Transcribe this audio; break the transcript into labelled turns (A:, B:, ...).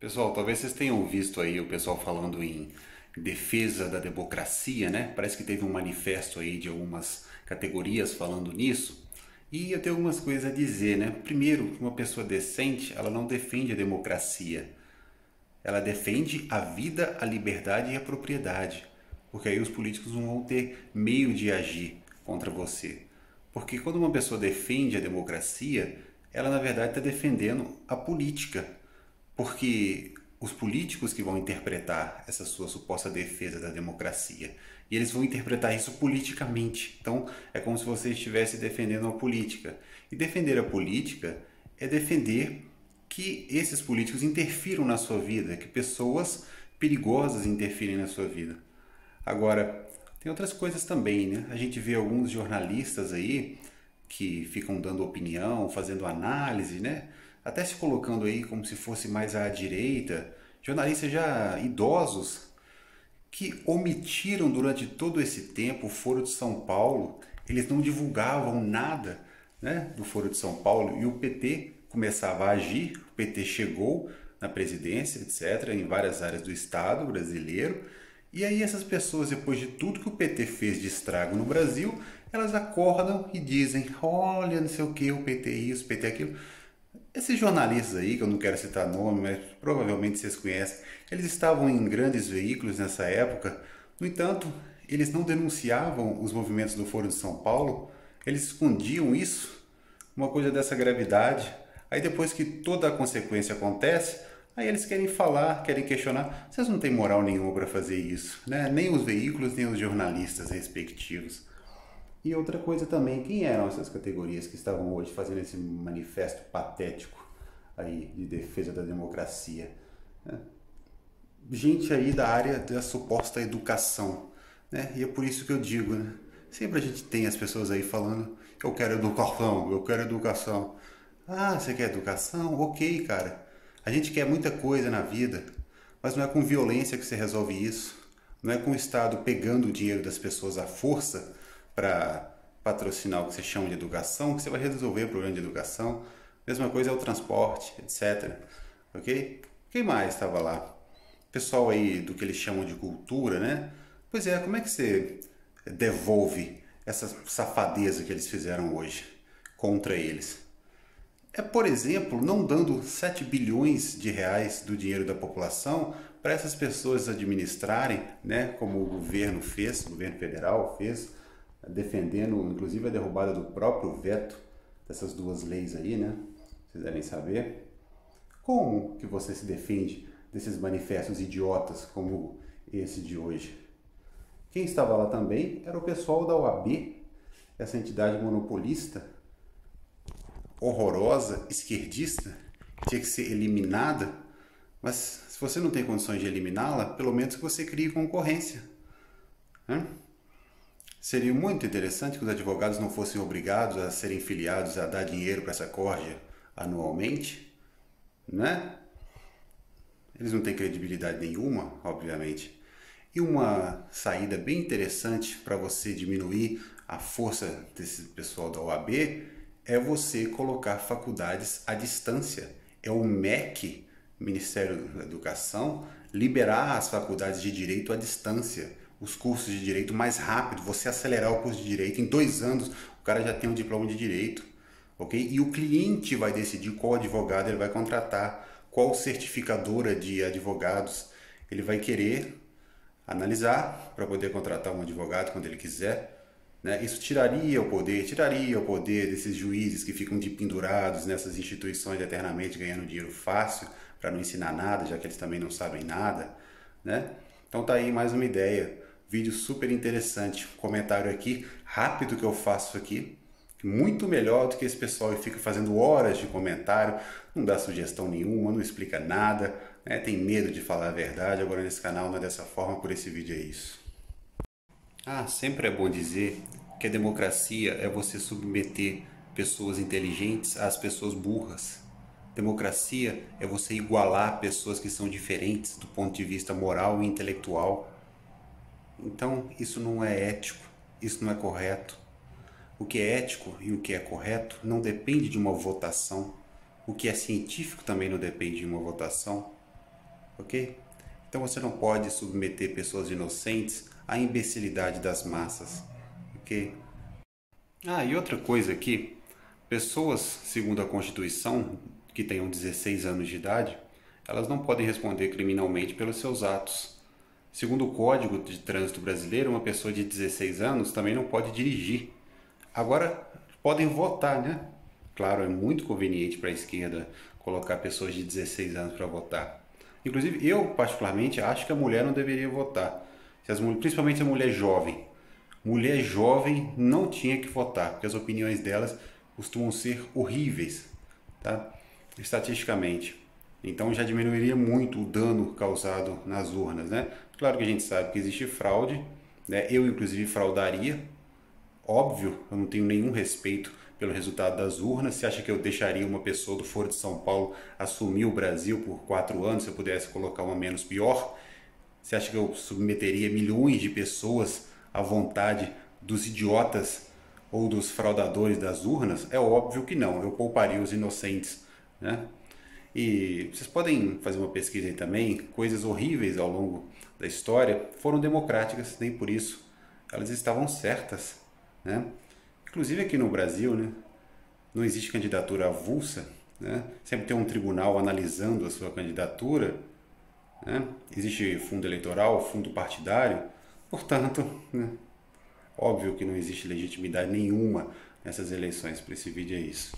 A: Pessoal, talvez vocês tenham visto aí o pessoal falando em defesa da democracia, né? Parece que teve um manifesto aí de algumas categorias falando nisso. E eu tenho algumas coisas a dizer, né? Primeiro, uma pessoa decente, ela não defende a democracia. Ela defende a vida, a liberdade e a propriedade. Porque aí os políticos não vão ter meio de agir contra você. Porque quando uma pessoa defende a democracia, ela na verdade está defendendo a política. Porque os políticos que vão interpretar essa sua suposta defesa da democracia, e eles vão interpretar isso politicamente. Então, é como se você estivesse defendendo a política. E defender a política é defender que esses políticos interfiram na sua vida, que pessoas perigosas interfirem na sua vida. Agora, tem outras coisas também, né? A gente vê alguns jornalistas aí que ficam dando opinião, fazendo análise, né? Até se colocando aí como se fosse mais à direita, jornalistas já idosos que omitiram durante todo esse tempo o Foro de São Paulo. Eles não divulgavam nada, né, do Foro de São Paulo, e o PT começava a agir. O PT chegou na presidência, etc., em várias áreas do Estado brasileiro. E aí essas pessoas, depois de tudo que o PT fez de estrago no Brasil, elas acordam e dizem: olha, não sei o que, o PT isso, o PT aquilo. Esses jornalistas aí, que eu não quero citar nome, mas provavelmente vocês conhecem, eles estavam em grandes veículos nessa época. No entanto, eles não denunciavam os movimentos do Foro de São Paulo, eles escondiam isso, uma coisa dessa gravidade. Aí depois que toda a consequência acontece, aí eles querem falar, querem questionar. Vocês não têm moral nenhuma para fazer isso, né? Nem os veículos, nem os jornalistas respectivos. E outra coisa também, quem eram essas categorias que estavam hoje fazendo esse manifesto patético aí de defesa da democracia? Né? Gente aí da área da suposta educação, né? E é por isso que eu digo, né? Sempre a gente tem as pessoas aí falando: eu quero educação, eu quero educação. Ah, você quer educação? Ok, cara. A gente quer muita coisa na vida, mas não é com violência que você resolve isso. Não é com o Estado pegando o dinheiro das pessoas à força para patrocinar o que você chama de educação que você vai resolver o problema de educação. Mesma coisa é o transporte, etc. Ok? Quem mais estava lá? Pessoal aí do que eles chamam de cultura, né? Pois é, como é que você devolve essa safadeza que eles fizeram hoje contra eles? É, por exemplo, não dando 7 bilhões de reais do dinheiro da população para essas pessoas administrarem, né, como o governo fez, o governo federal fez, defendendo inclusive a derrubada do próprio veto dessas duas leis aí, né? Se vocês devem saber. Como que você se defende desses manifestos idiotas como esse de hoje? Quem estava lá também era o pessoal da OAB, essa entidade monopolista, horrorosa, esquerdista, que tinha que ser eliminada. Mas se você não tem condições de eliminá-la, pelo menos que você crie concorrência, né? Seria muito interessante que os advogados não fossem obrigados a serem filiados a dar dinheiro para essa corja anualmente, né? Eles não têm credibilidade nenhuma, obviamente. E uma saída bem interessante para você diminuir a força desse pessoal da OAB é você colocar faculdades à distância. É o MEC, Ministério da Educação, liberar as faculdades de direito à distância, os cursos de direito mais rápido, você acelerar o curso de direito, em 2 anos o cara já tem um diploma de direito, ok? E o cliente vai decidir qual advogado ele vai contratar, qual certificadora de advogados ele vai querer analisar para poder contratar um advogado quando ele quiser. Né? Isso tiraria o poder desses juízes que ficam de pendurados nessas instituições eternamente ganhando dinheiro fácil para não ensinar nada, já que eles também não sabem nada. Né? Então tá aí mais uma ideia. Vídeo super interessante. Comentário aqui rápido que eu faço aqui. Muito melhor do que esse pessoal que fica fazendo horas de comentário, não dá sugestão nenhuma, não explica nada, né? Tem medo de falar a verdade. Agora nesse canal não é dessa forma, por esse vídeo é isso. Ah, sempre é bom dizer que a democracia é você submeter pessoas inteligentes às pessoas burras. Democracia é você igualar pessoas que são diferentes do ponto de vista moral e intelectual. Então, isso não é ético, isso não é correto. O que é ético e o que é correto não depende de uma votação. O que é científico também não depende de uma votação. ok? Então você não pode submeter pessoas inocentes à imbecilidade das massas, ok? Ah, e outra coisa aqui, pessoas, segundo a Constituição, que tenham 16 anos de idade, elas não podem responder criminalmente pelos seus atos. Segundo o Código de Trânsito Brasileiro, uma pessoa de 16 anos também não pode dirigir. Agora, podem votar, né? Claro, é muito conveniente para a esquerda colocar pessoas de 16 anos para votar. Inclusive, eu particularmente acho que a mulher não deveria votar. Principalmente a mulher jovem. Mulher jovem não tinha que votar, porque as opiniões delas costumam ser horríveis, tá? Estatisticamente. Então já diminuiria muito o dano causado nas urnas, né? Claro que a gente sabe que existe fraude, né? Eu inclusive fraudaria. Óbvio, eu não tenho nenhum respeito pelo resultado das urnas. Você acha que eu deixaria uma pessoa do Foro de São Paulo assumir o Brasil por 4 anos se eu pudesse colocar uma menos pior? Você acha que eu submeteria milhões de pessoas à vontade dos idiotas ou dos fraudadores das urnas? É óbvio que não, eu pouparia os inocentes, né? E vocês podem fazer uma pesquisa aí também, coisas horríveis ao longo da história foram democráticas, nem por isso elas estavam certas, né? Inclusive aqui no Brasil, né, não existe candidatura avulsa, né? Sempre tem um tribunal analisando a sua candidatura, né? Existe fundo eleitoral, fundo partidário, portanto, né, óbvio que não existe legitimidade nenhuma nessas eleições. Para esse vídeo é isso.